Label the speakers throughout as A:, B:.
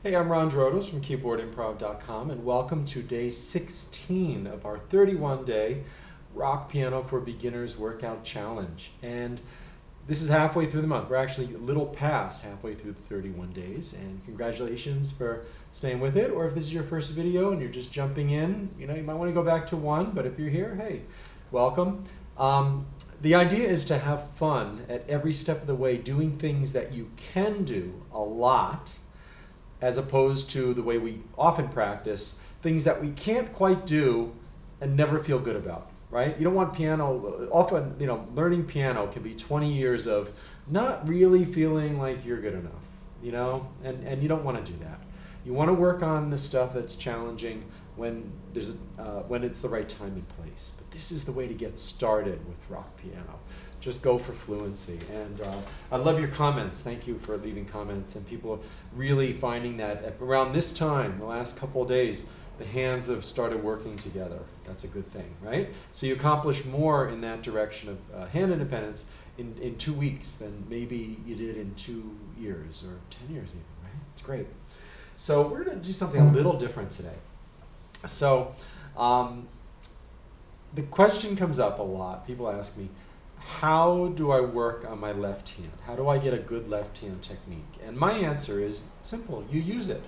A: Hey, I'm Ron Drotos from KeyboardImprov.com, and welcome to day 16 of our 31-day Rock Piano for Beginners Workout Challenge. And this is halfway through the month. We're actually a little past halfway through the 31 days, and congratulations for staying with it. Or if this is your first video and you're just jumping in, you might want to go back to one, but if you're here, hey, welcome. The idea is to have fun at every step of the way, doing things that you can do a lot, as opposed to the way we often practice, things that we can't quite do and never feel good about, right? You don't want piano, often, learning piano can be 20 years of not really feeling like you're good enough, and you don't want to do that. You want to work on the stuff that's challenging when it's the right time and place. But this is the way to get started with rock piano. Just go for fluency. And I love your comments. Thank you for leaving comments. And people really finding that around this time, the last couple of days, the hands have started working together. That's a good thing, right? So you accomplish more in that direction of hand independence in 2 weeks than maybe you did in 2 years or 10 years even, right? It's great. So we're going to do something a little different today. So the question comes up a lot. People ask me, how do I work on my left hand? How do I get a good left hand technique? And my answer is simple. You use it.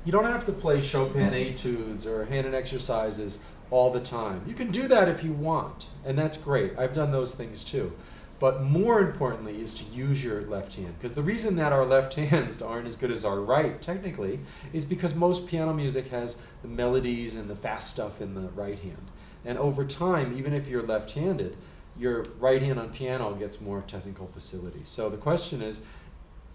A: You don't have to play Chopin etudes or hand exercises all the time. You can do that if you want, and that's great. I've done those things too. But more importantly is to use your left hand. Because the reason that our left hands aren't as good as our right, technically, is because most piano music has the melodies and the fast stuff in the right hand. And over time, even if you're left-handed, your right hand on piano gets more technical facility. So the question is,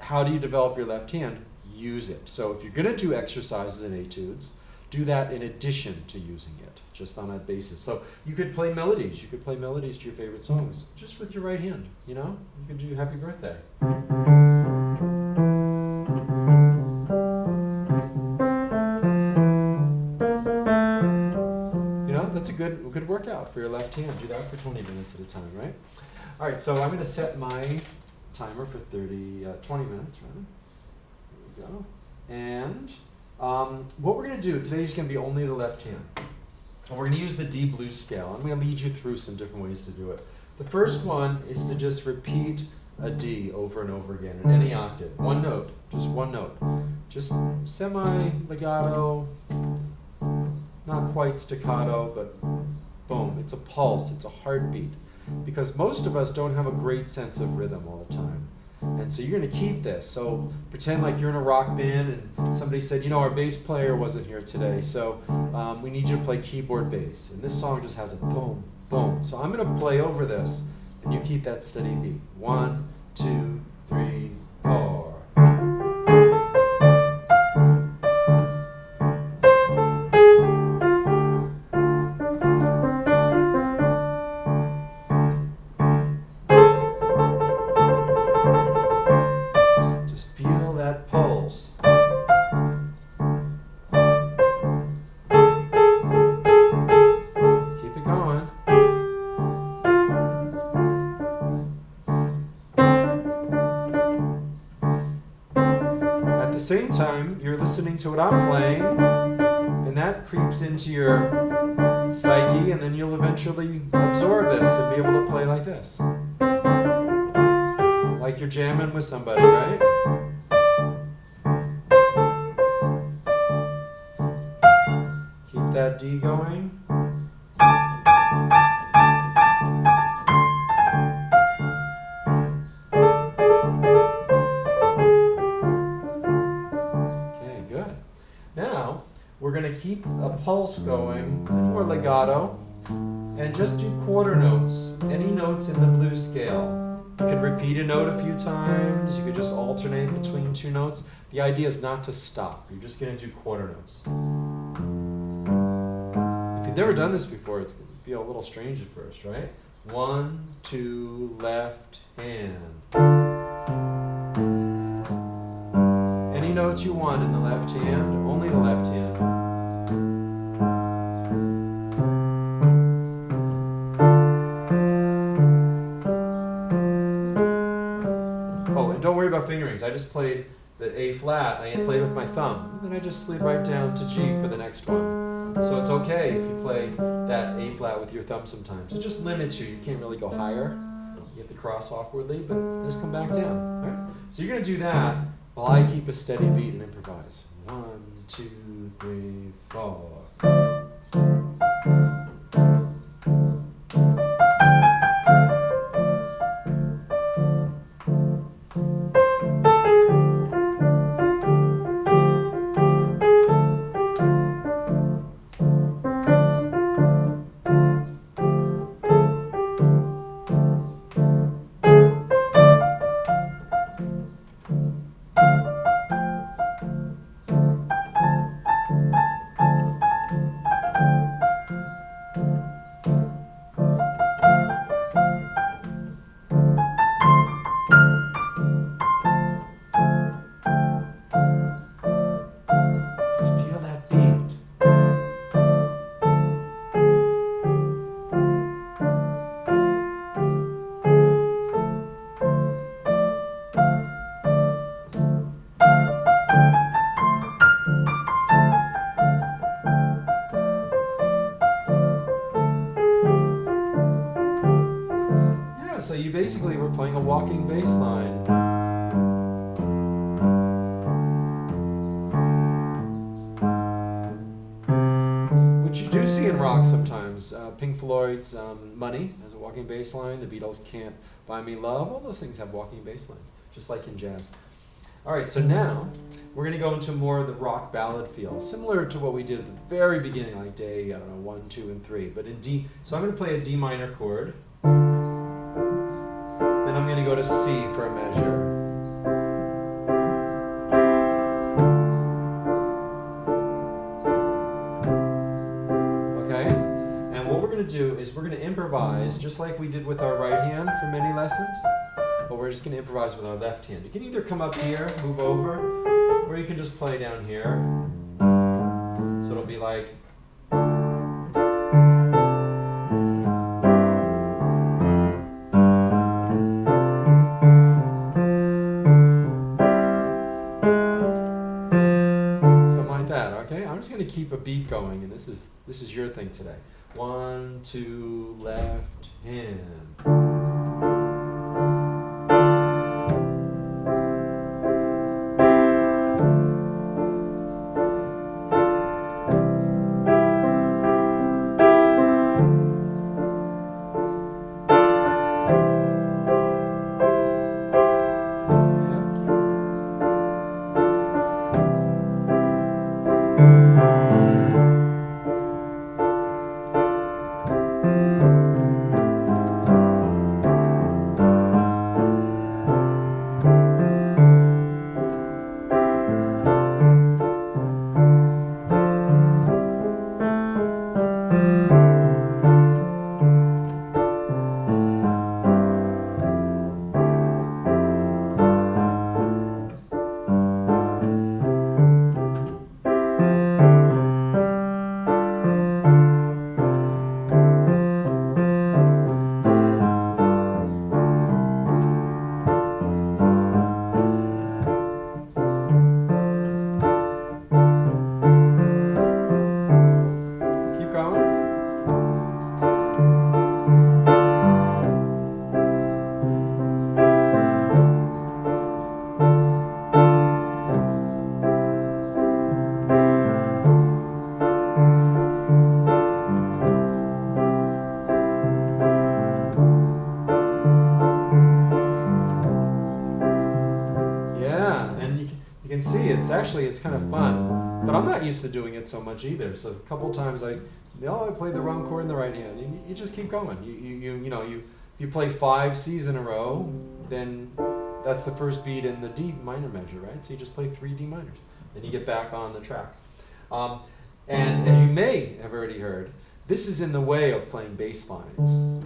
A: how do you develop your left hand? Use it. So if you're going to do exercises and etudes, do that in addition to using it, just on that basis. So you could play melodies. You could play melodies to your favorite songs just with your right hand, You could do Happy Birthday. That's a good workout for your left hand. Do that for 20 minutes at a time, right? All right, so I'm going to set my timer for 20 minutes, right? There we go. And what we're going to do today is going to be only the left hand. And we're going to use the D blues scale. I'm going to lead you through some different ways to do it. The first one is to just repeat a D over and over again in any octave. One note, just one note. Just semi-legato, not quite staccato, but boom, it's a pulse, it's a heartbeat. Because most of us don't have a great sense of rhythm all the time. And so you're going to keep this. So pretend like you're in a rock band and somebody said, our bass player wasn't here today, so we need you to play keyboard bass. And this song just has a boom, boom. So I'm going to play over this, and you keep that steady beat. 1, 2, 3, 4. At the same time, you're listening to what I'm playing, and that creeps into your psyche, and then you'll eventually absorb this and be able to play like this. Like you're jamming with somebody, right? Keep that D going. Now, we're going to keep a pulse going, more legato, and just do quarter notes, any notes in the blues scale. You can repeat a note a few times, you could just alternate between 2 notes. The idea is not to stop, you're just going to do quarter notes. If you've never done this before, it's going to feel a little strange at first, right? 1, 2, left hand. Any notes you want in the left hand, only the left hand. Oh, and don't worry about fingerings. I just played the A flat, I played with my thumb. And then I just slid right down to G for the next one. So it's okay if you play that A flat with your thumb sometimes. It just limits you. You can't really go higher. You have to cross awkwardly, but just come back down. All right? So you're going to do that while I keep a steady beat and improvise. 1, 2, 3, 4. So you basically were playing a walking bass line. Which you do see in rock sometimes. Pink Floyd's Money has a walking bass line. The Beatles' Can't Buy Me Love. All those things have walking bass lines, just like in jazz. All right, so now we're going to go into more of the rock ballad feel, similar to what we did at the very beginning, like day, I don't know, 1, 2, and 3. But in D, so I'm going to play a D minor chord. Then I'm going to go to C for a measure. Okay? And what we're going to do is we're going to improvise just like we did with our right hand for many lessons, but we're just going to improvise with our left hand. You can either come up here, move over, or you can just play down here. So it'll be like... I'm just going to keep a beat going, and this is your thing today. 1, 2, left hand. You can see it's kind of fun, but I'm not used to doing it so much either. So a couple times I played the wrong chord in the right hand. You just keep going. You play 5 C's in a row, then that's the first beat in the D minor measure, right? So you just play 3 D minors, then you get back on the track. And as you may have already heard, this is in the way of playing bass lines.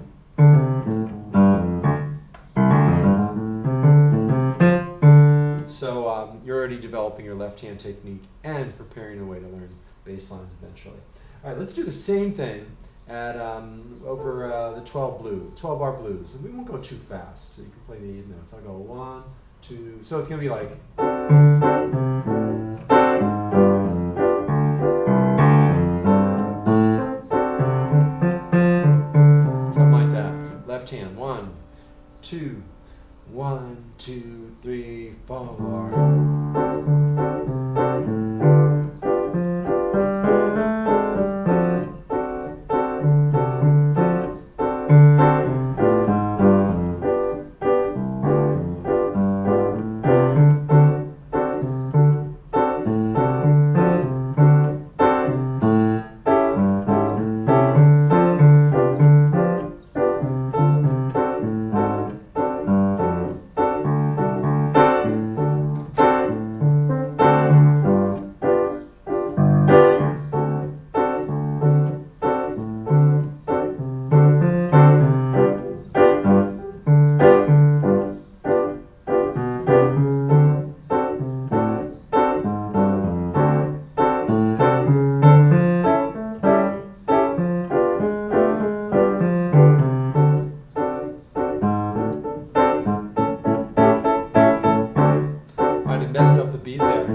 A: So you're already developing your left hand technique and preparing a way to learn bass lines eventually. All right, let's do the same thing at over the 12-bar blues. And we won't go too fast, so you can play the 8 notes. I'll go 1, 2, so it's going to be like... 2. 1, 2, 3, 4. Messed up the beat there.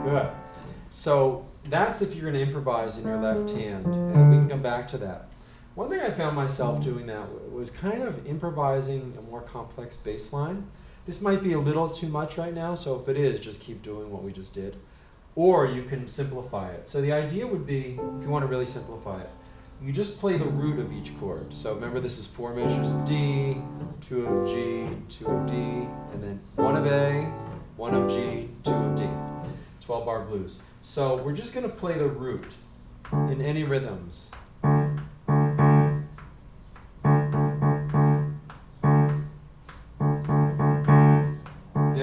A: Good. So that's if you're going to improvise in your left hand, and we can come back to that. One thing I found myself doing that was kind of improvising a more complex bass line. This might be a little too much right now, so if it is, just keep doing what we just did. Or you can simplify it. So the idea would be, if you want to really simplify it, you just play the root of each chord. So remember, this is 4 measures of D, 2 of G, 2 of D, and then 1 of A, 1 of G, 2 of D. 12-bar blues. So we're just going to play the root in any rhythms. Then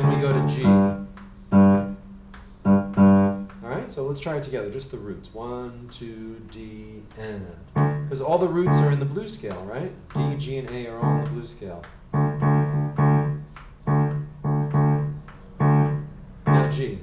A: we go to G. All right, so let's try it together, just the roots. 1, 2, D, and. Because all the roots are in the blues scale, right? D, G, and A are all in the blues scale. Now G.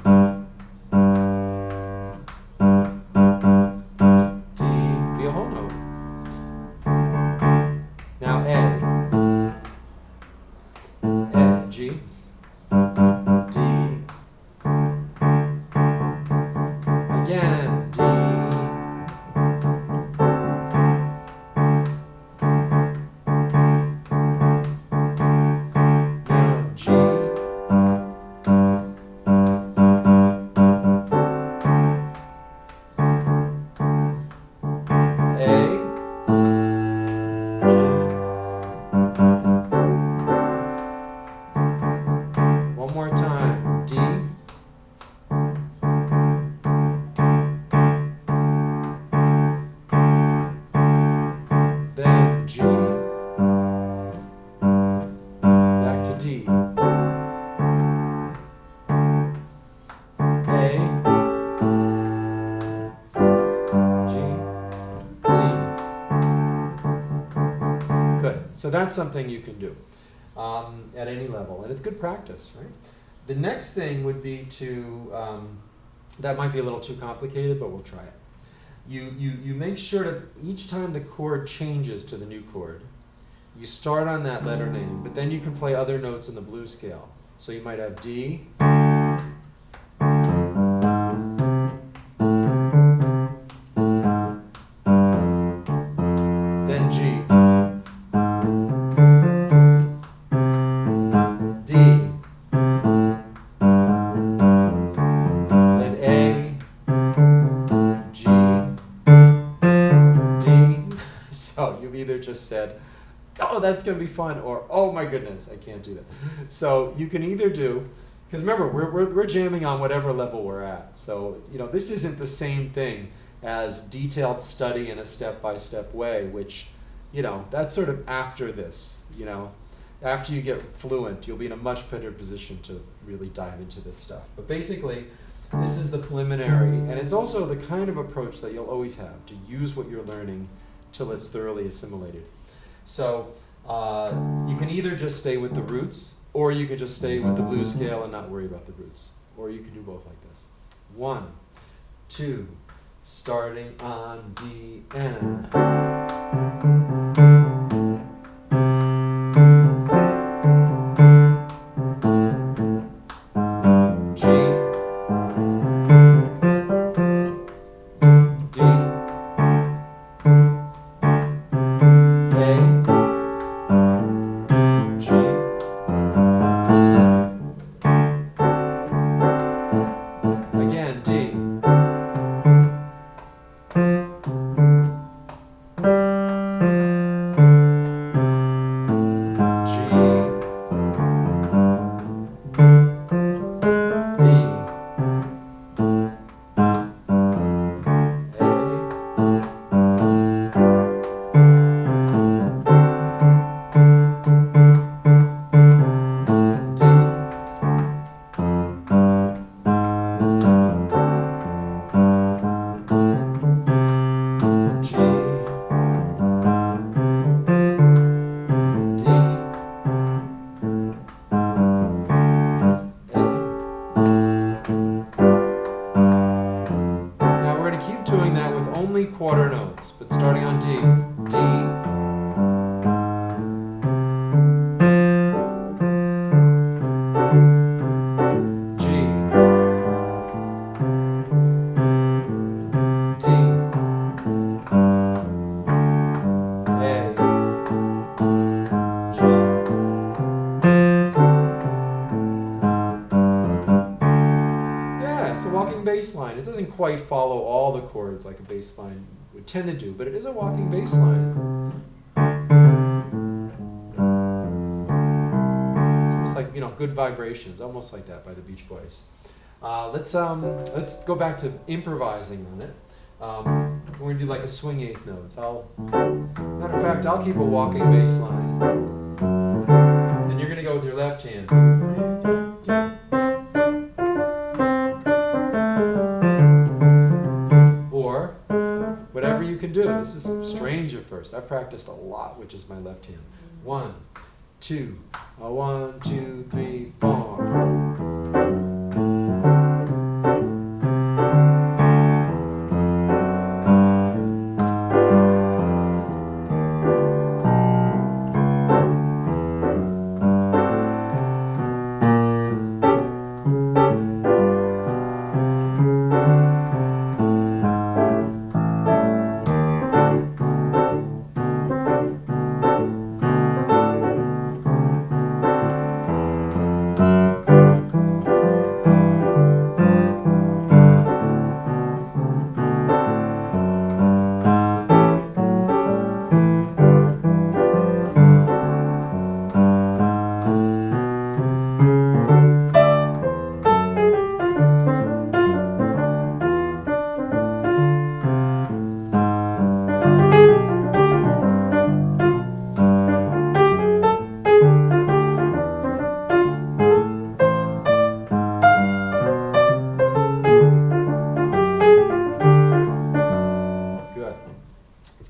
A: So that's something you can do at any level, and it's good practice, right? The next thing would be to, that might be a little too complicated, but we'll try it. You make sure that each time the chord changes to the new chord, you start on that letter name, but then you can play other notes in the blues scale. So you might have D, then G, D, then A, G, D. So you've either just said, oh, that's going to be fun, or oh my goodness, I can't do that. So you can either do, because remember, we're jamming on whatever level we're at. So, you know, this isn't the same thing as detailed study in a step-by-step way, which, you know, that's sort of after this, you know. After you get fluent, you'll be in a much better position to really dive into this stuff. But basically, this is the preliminary, and it's also the kind of approach that you'll always have, to use what you're learning till it's thoroughly assimilated. So you can either just stay with the roots, or you can just stay with the blues scale and not worry about the roots. or you can do both like this. 1, 2, starting on D, and G, D, A, G, again D, G, D, A, D, G, D, A. Now we're going to keep doing that with only quarter notes, but starting on D. D, G, D, A, G. Yeah, it's a walking bass line. It doesn't quite follow all the chords like a bass line would tend to do, but it is a walking bass line. It's almost like, Good Vibrations, almost like that by the Beach Boys. Let's go back to improvising on it. We're going to do like a swing eighth notes. Matter of fact, I'll keep a walking bass line. And you're going to go with your left hand. Or whatever you can do. This is strange at first. I practiced a lot, which is my left hand. 1, 2, 1, 2, 3, 4.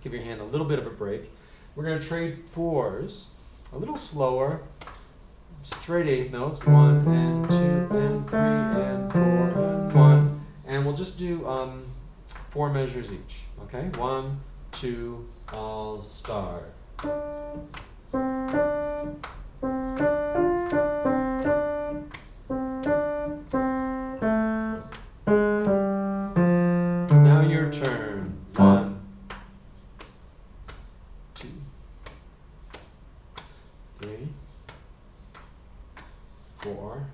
A: Give your hand a little bit of a break. We're going to trade fours, a little slower, straight eighth notes, 1 and 2 and 3 and 4 and 1, and we'll just do 4 measures each. Okay, 1, 2, I'll start. Now your turn. 1, 2, 3, 4.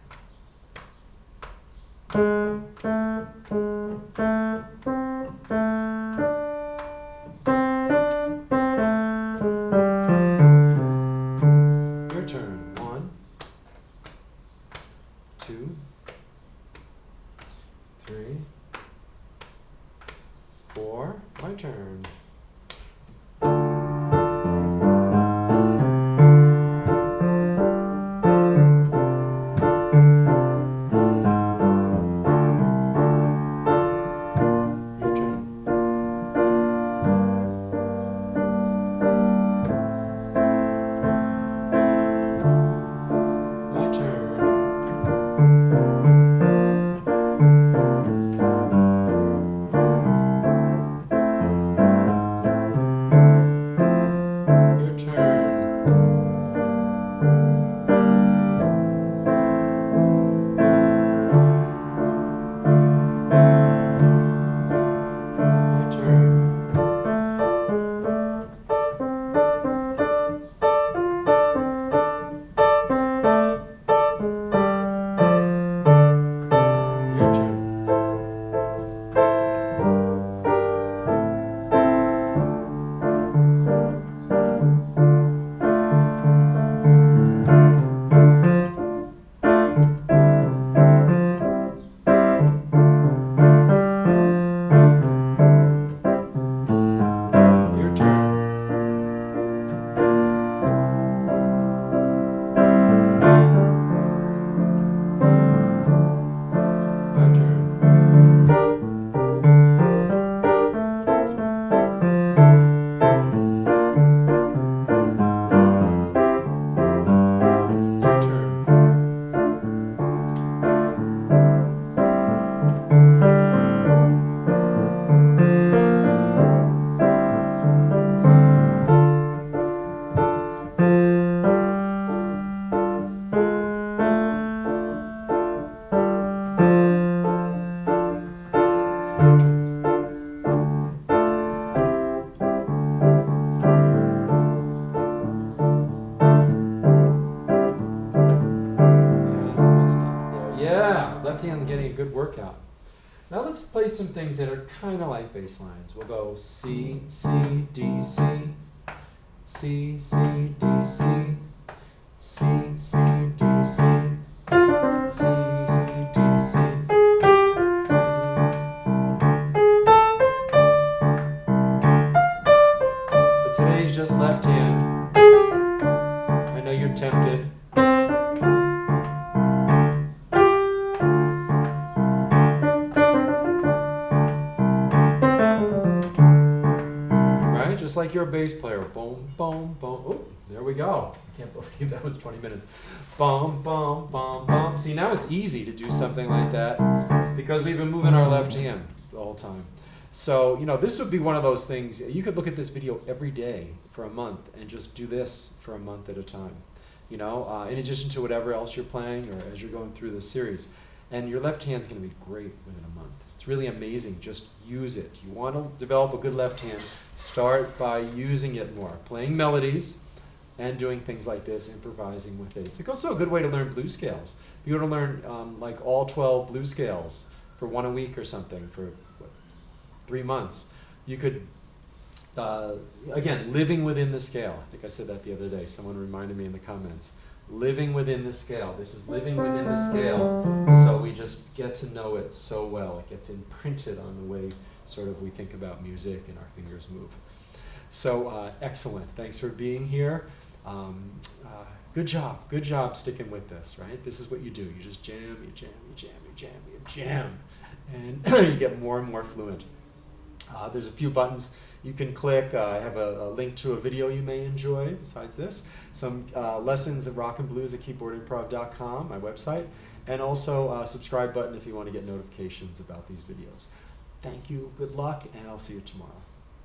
A: Your turn. 1, 2, 3, 4. My turn. Now let's play some things that are kind of like bass lines. We'll go C, C, D, C, C, C, D, C, C, C, D, C, C, C, D, C, C. But today's just left hand. I know you're tempted. Just like you're a bass player. Boom, boom, boom. Oh, there we go. I can't believe that was 20 minutes. Boom, boom, boom, boom. See, now it's easy to do something like that because we've been moving our left hand the whole time. So, you know, this would be one of those things. You could look at this video every day for a month and just do this for a month at a time. You know, in addition to whatever else you're playing or as you're going through this series. And your left hand's going to be great within a month. It's really amazing. Just use it. You want to develop a good left hand, start by using it more. Playing melodies and doing things like this, improvising with it. It's also a good way to learn blues scales. If you want to learn like all 12 blues scales for 1 a week or something for 3 months, you could, again, living within the scale. I think I said that the other day. Someone reminded me in the comments. Living within the scale. This is living within the scale, so we just get to know it so well. It gets imprinted on the way sort of we think about music and our fingers move. So excellent. Thanks for being here. Good job sticking with this, right? This is what you do. You just jam, you jam, you jam, you jam, you jam, and you get more and more fluent. There's a few buttons you can click. I have a link to a video you may enjoy besides this. Some lessons at rock and blues at KeyboardImprov.com, my website, and also a subscribe button if you want to get notifications about these videos. Thank you, good luck, and I'll see you tomorrow.